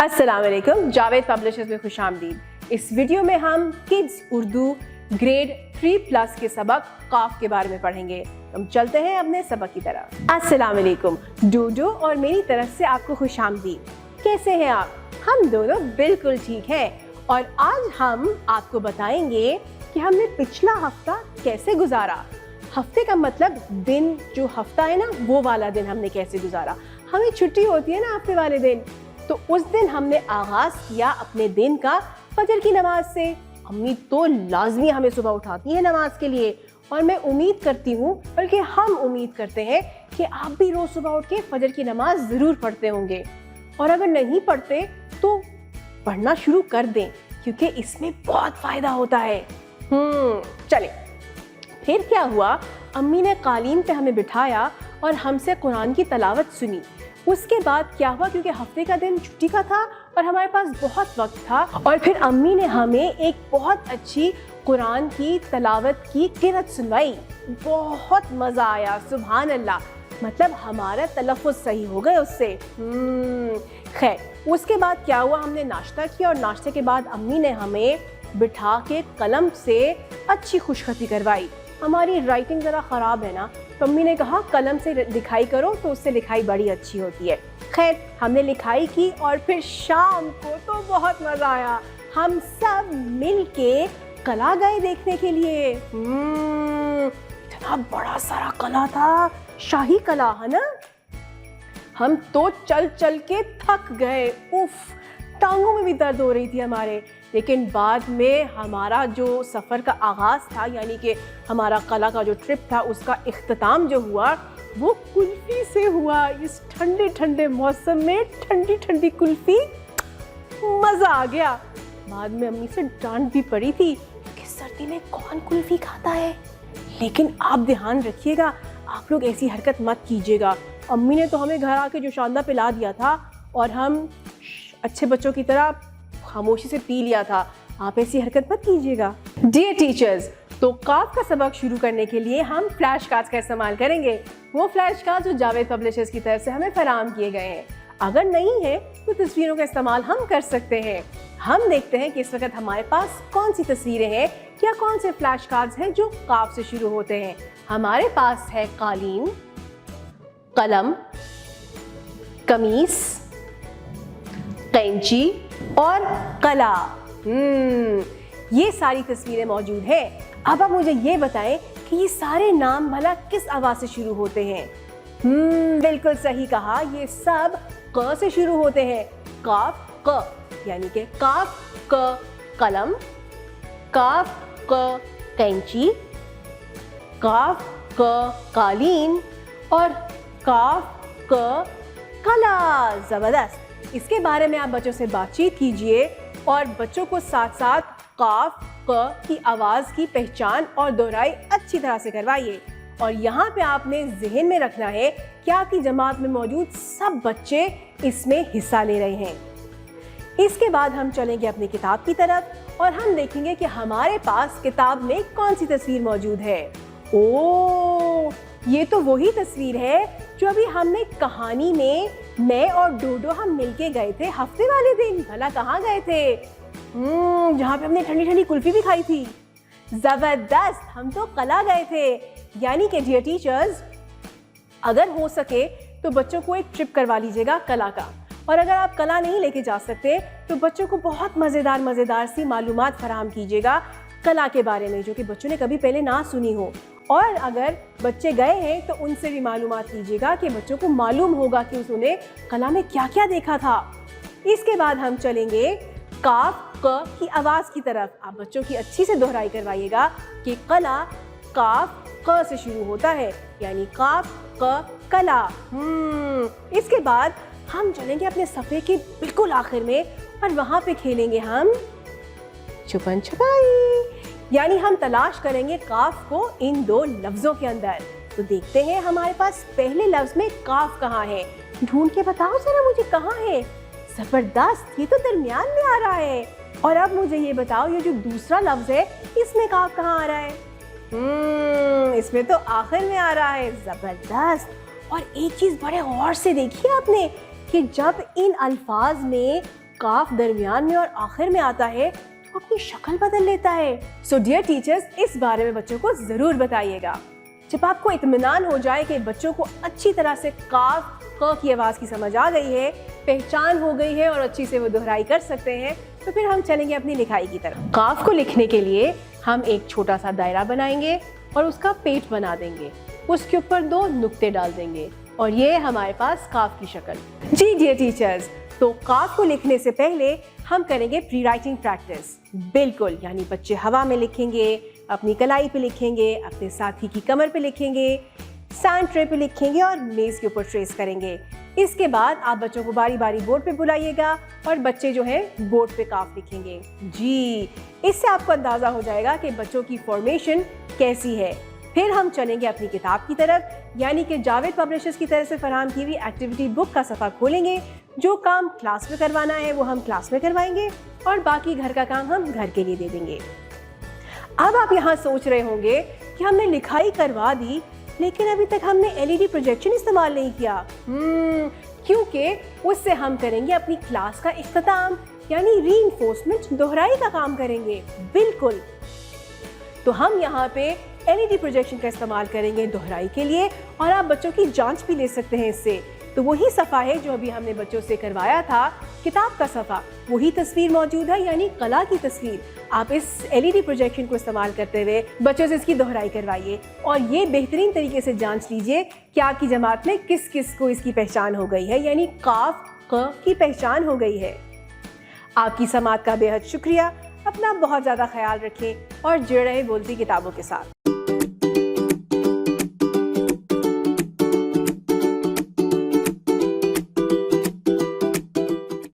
अस्सलाम वालेकुम, जावेद पब्लिशर्स में खुश आमदीद। इस वीडियो में हम किड्स उर्दू ग्रेड 3+ के सबक काफ के बारे में पढ़ेंगे। हम चलते हैं अपने सबक की तरफ। अस्सलाम वालेकुम, डोडो और मेरी तरफ से आपको खुश आमदीद। कैसे हैं आप? हम दोनों बिल्कुल ठीक हैं और आज हम आपको बताएंगे कि हमने पिछला हफ्ता कैसे गुजारा। हफ्ते का मतलब दिन, जो हफ्ता है ना वो वाला दिन हमने कैसे गुजारा। हमें छुट्टी होती है ना हफ्ते वाले दिन, तो उस दिन हमने आगाज़ किया अपने दिन का फजर की नमाज से। अम्मी तो लाजमी हमें सुबह उठाती है नमाज के लिए और मैं उम्मीद करती हूँ, बल्कि हम उम्मीद करते हैं कि आप भी रोज़ सुबह उठ के फजर की नमाज ज़रूर पढ़ते होंगे। और अगर नहीं पढ़ते तो पढ़ना शुरू कर दें, क्योंकि इसमें बहुत फ़ायदा होता है। चलें, फिर क्या हुआ, अम्मी ने कालीन पे हमें बिठाया और हमसे कुरान की तलावत सुनी। उसके बाद क्या हुआ, क्योंकि हफ्ते का दिन छुट्टी का था और हमारे पास बहुत वक्त था, और फिर अम्मी ने हमें एक बहुत अच्छी कुरान की तलावत की किरत सुनवाई। बहुत मज़ा आया, सुभान अल्लाह। मतलब हमारा तलफ़्फ़ुज़ सही हो गए उससे। खैर, उसके बाद क्या हुआ, हमने नाश्ता किया और नाश्ते के बाद अम्मी ने हमें बिठा के कलम से अच्छी खुशखती करवाई। हमारी राइटिंग ज़रा ख़राब है ना, तो अम्मी ने कहा कलम से लिखाई करो तो उससे लिखाई बड़ी अच्छी होती है। खैर, हमने लिखाई की और फिर शाम को तो बहुत मज़ा आया। हम सब मिल के कला गए देखने के लिए। इतना बड़ा सारा कला था, शाही कला है ना। हम तो चल चल के थक गए, उफ, टांगों में भी दर्द हो रही थी हमारे। लेकिन बाद में हमारा जो सफ़र का आगाज़ था, यानी कि हमारा कला का जो ट्रिप था, उसका इख्तिताम जो हुआ वो कुल्फ़ी से हुआ। इस ठंडे ठंडे मौसम में ठंडी ठंडी कुल्फ़ी, मज़ा आ गया। बाद में अम्मी से डांट भी पड़ी थी कि सर्दी में कौन कुल्फ़ी खाता है। लेकिन आप ध्यान रखिएगा, आप लोग ऐसी हरकत मत कीजिएगा। अम्मी ने तो हमें घर आके जो शानदा पिला दिया था और हम अच्छे बच्चों की तरह खामोशी से पी लिया था। आप ऐसी हरकत मत कीजिएगा। डियर टीचर्स, तो काफ का सबक शुरू करने के लिए हम फ्लैश कार्ड्स का इस्तेमाल करेंगे। वो फ्लैश कार्ड्स जो जावेद पब्लिशर्स की तरफ से हमें फराहम किए गए हैं। अगर नहीं है तो तस्वीरों का इस्तेमाल हम कर सकते हैं। हम देखते हैं कि इस वक्त हमारे पास कौन सी तस्वीरें हैं या कौन से फ्लैश कार्ड्स हैं जो काफ से शुरू होते हैं। हमारे पास है कालीन, कलम, कमीज, कैंची और कला। ये सारी तस्वीरें मौजूद हैं। अब आप मुझे ये बताएं कि ये सारे नाम भला किस आवाज़ से शुरू होते हैं? बिल्कुल सही कहा, ये सब क से शुरू होते हैं। काफ क, यानी कि काफ क कलम, काफ क कैंची, काफ क कालीन और काफ क कला। ज़बरदस्त। इसके बारे में आप बच्चों से बातचीत कीजिए और बच्चों को साथ साथ काफ क की आवाज़ की पहचान और दोहराई अच्छी तरह से करवाइए। और यहाँ पे आपने जहन में रखना है कि आपकी जमात में मौजूद सब बच्चे इसमें हिस्सा ले रहे हैं। इसके बाद हम चलेंगे अपनी किताब की तरफ और हम देखेंगे कि हमारे पास किताब में कौन सी तस्वीर मौजूद है। ओह, ये तो वही तस्वीर है जो अभी हमने कहानी में मैं और डोडो हम मिलके गए थे हफ्ते वाले दिन। भला कहाँ गए थे? जहाँ पे हमने ठंडी ठंडी कुल्फी भी खाई थी। ज़बरदस्त, हम तो कला गए थे। यानी कि डियर टीचर्स, अगर हो सके तो बच्चों को एक ट्रिप करवा लीजिएगा कला का। और अगर आप कला नहीं लेके जा सकते तो बच्चों को बहुत मज़ेदार सी मालूमात फराहम कीजिएगा कला के बारे में, जो कि बच्चों ने कभी पहले ना सुनी हो। और अगर बच्चे गए हैं तो उनसे भी मालूमात कीजिएगा कि बच्चों को मालूम होगा कि उन्होंने कला में क्या क्या देखा था। इसके बाद हम चलेंगे काफ क की आवाज़ की तरफ। आप बच्चों की अच्छी से दोहराई करवाइएगा कि कला काफ क से शुरू होता है, यानी काफ क कला। इसके बाद हम चलेंगे अपने सफ़े के बिल्कुल आखिर में और वहाँ पे खेलेंगे हम छुपन छुपाई, यानी हम तलाश करेंगे काफ को इन दो लफ्ज़ों के अंदर। तो देखते हैं हमारे पास पहले लफ्ज़ में काफ कहाँ है। ढूंढ के बताओ जरा मुझे कहाँ है। ज़बरदस्त, ये तो दरमियान में आ रहा है। और अब मुझे ये बताओ, ये जो दूसरा लफ्ज़ है इसमें काफ कहाँ आ रहा है? इसमें तो आखिर में आ रहा है। ज़बरदस्त। और एक चीज़ बड़े गौर से देखिए आपने कि जब इन अल्फाज में काफ दरमियान में और आखिर में आता है तो अपनी शक्ल बदल लेता है। सो डियर टीचर्स, इस बारे में बच्चों को जरूर बताइएगा। जब आपको इत्मीनान हो जाए कि बच्चों को अच्छी तरह से काफ क की आवाज़ की समझ आ गई है, पहचान हो गई है और अच्छी से वो दोहराई कर सकते हैं, तो फिर हम चलेंगे अपनी लिखाई की तरफ। काफ को लिखने के लिए हम एक छोटा सा दायरा बनाएंगे और उसका पेट बना देंगे, उसके ऊपर 2 नुक्ते डाल देंगे और ये हमारे पास काफ की शक्ल। जी डियर टीचर्स, तो काफ को लिखने से पहले हम करेंगे प्री राइटिंग प्रैक्टिस। बिल्कुल, यानी बच्चे हवा में लिखेंगे, अपनी कलाई पे लिखेंगे, अपने साथी की कमर पे लिखेंगे, सैंड ट्रे पे लिखेंगे और मेज के ऊपर ट्रेस करेंगे। इसके बाद आप बच्चों को बारी बारी बोर्ड पे बुलाइएगा और बच्चे जो है बोर्ड पे काफ लिखेंगे। जी, इससे आपको अंदाज़ा हो जाएगा कि बच्चों की फॉर्मेशन कैसी है। फिर हम चलेंगे अपनी किताब की तरफ, यानी कि जावेद पब्लिशर्स की तरफ से फराहम की हुई एक्टिविटी बुक का सफ़ा खोलेंगे। जो काम क्लास में करवाना है वो हम क्लास में करवाएंगे और बाकी घर का काम हम घर के लिए दे देंगे। अब आप यहाँ सोच रहे होंगे कि हमने लिखाई करवा दी, लेकिन अभी तक हमने एलईडी प्रोजेक्शन इस्तेमाल नहीं किया। क्योंकि उससे हम करेंगे अपनी क्लास का इख्तिताम, यानी रीइंफोर्समेंट, दोहराई का काम करेंगे। बिल्कुल, तो हम यहाँ पे एलईडी प्रोजेक्शन का इस्तेमाल करेंगे दोहराई के लिए और आप बच्चों की जांच भी ले सकते हैं इससे। तो वही सफ़ा है जो अभी हमने बच्चों से करवाया था, किताब का सफ़ा, वही तस्वीर मौजूद है, यानी कला की तस्वीर। आप इस एलईडी प्रोजेक्शन को इस्तेमाल करते हुए बच्चों से इसकी दोहराई करवाइए और ये बेहतरीन तरीके से जांच लीजिए कि आपकी जमात में किस किस को इसकी पहचान हो गई है, यानी काफ क की पहचान हो गई है। आपकी समात का बेहद शुक्रिया। अपना बहुत ज़्यादा ख्याल रखें और जुड़े रहें बोलती किताबों के साथ।